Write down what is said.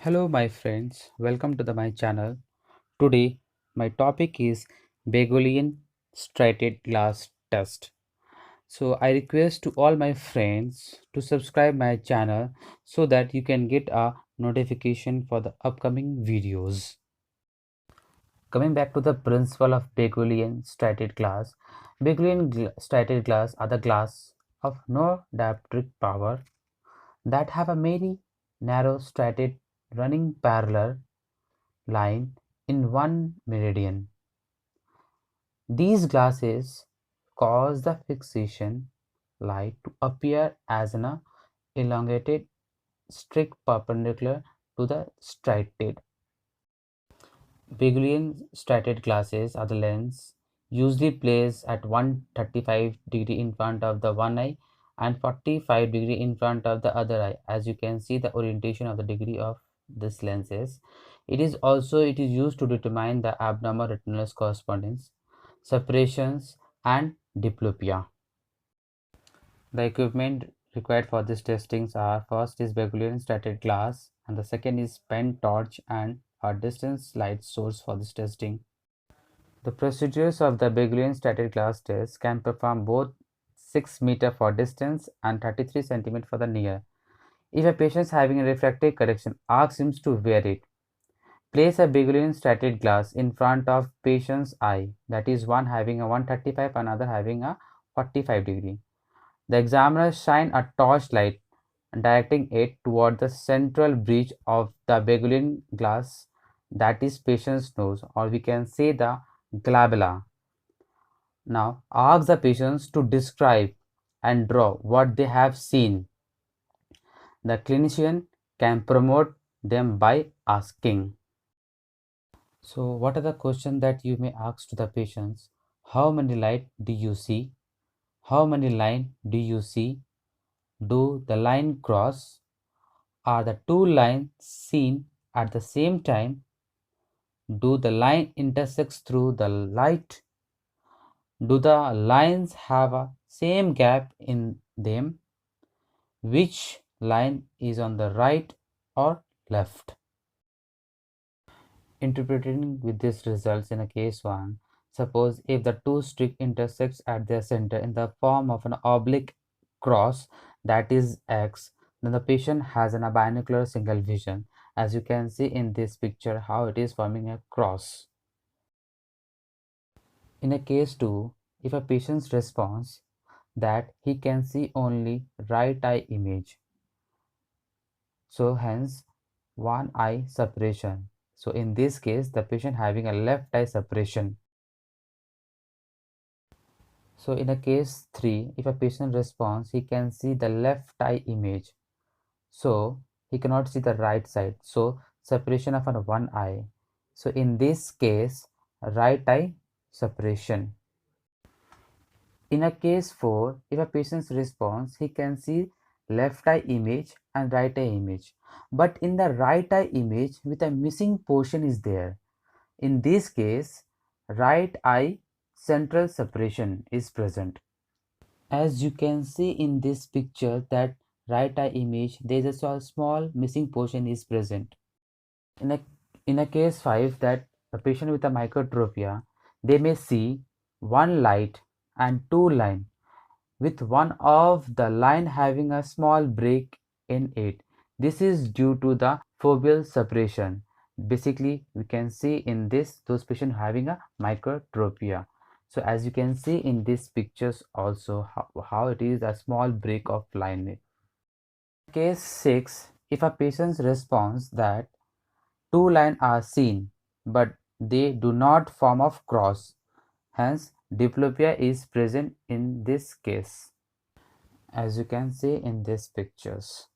Hello my friends, welcome to my channel. Today my topic is Begolian Striated Glass Test. So I request to all my friends to subscribe my channel so that you can get a notification for the upcoming videos. Coming back to the principle of Begolian Striated Glass, Striated Glass are the glass of no dioptric power that have a very narrow striated running parallel line in one meridian. These glasses cause the fixation light to appear as an elongated streak perpendicular to the striated. Begolian striated glasses are the lens usually placed at 135 degree in front of the one eye and 45 degree in front of the other eye. As you can see the orientation of the degree of this lenses. It is used to determine the abnormal retinal correspondence, separations and diplopia. The equipment required for these testings are: first is Begolian striated glass, and the second is pen torch and a distance light source for this testing. The procedures of the Begolian striated glass test can perform both 6 meter for distance and 33 cm for the near. If a patient is having a refractive correction, ask him to wear it. Place a Begolian striated glass in front of patient's eye, that is one having a 135, another having a 45 degree. The examiner shine a torchlight directing it toward the central breach of the Begolian glass, that is patient's nose, or we can say the glabella. Now ask the patients to describe and draw what they have seen. The clinician can promote them by asking. So what are the questions that you may ask to the patients? How many light do you see? How many line do you see? Do the line cross? Are the two lines seen at the same time? Do the line intersects through the light? Do the lines have a same gap in them? Which line is on the right or left? Interpreting with these results in a case 1, suppose if the two streak intersects at their center in the form of an oblique cross, that is X, then the patient has an binocular single vision, as you can see in this picture how it is forming a cross. In a case 2, if a patient's response that he can see only right eye image, so hence one eye separation. So in this case the patient having a left eye separation. So in a case 3, if a patient responds, he can see the left eye image, so he cannot see the right side, so separation of one eye. So in this case right eye separation. In a case 4, if a patient responds, he can see left eye image and right eye image, but in the right eye image with a missing portion is there. In this case right eye central separation is present. As you can see in this picture that right eye image, there is a small missing portion is present. In a case 5, that a patient with a microtropia, they may see one light and two line, with one of the line having a small break in it. This is due to the foveal separation. Basically we can see in this those patients having a microtropia. So as you can see in these pictures also how it is a small break of line. Case 6, if a patient's response that two lines are seen but they do not form of cross, hence diplopia is present in this case, as you can see in these pictures.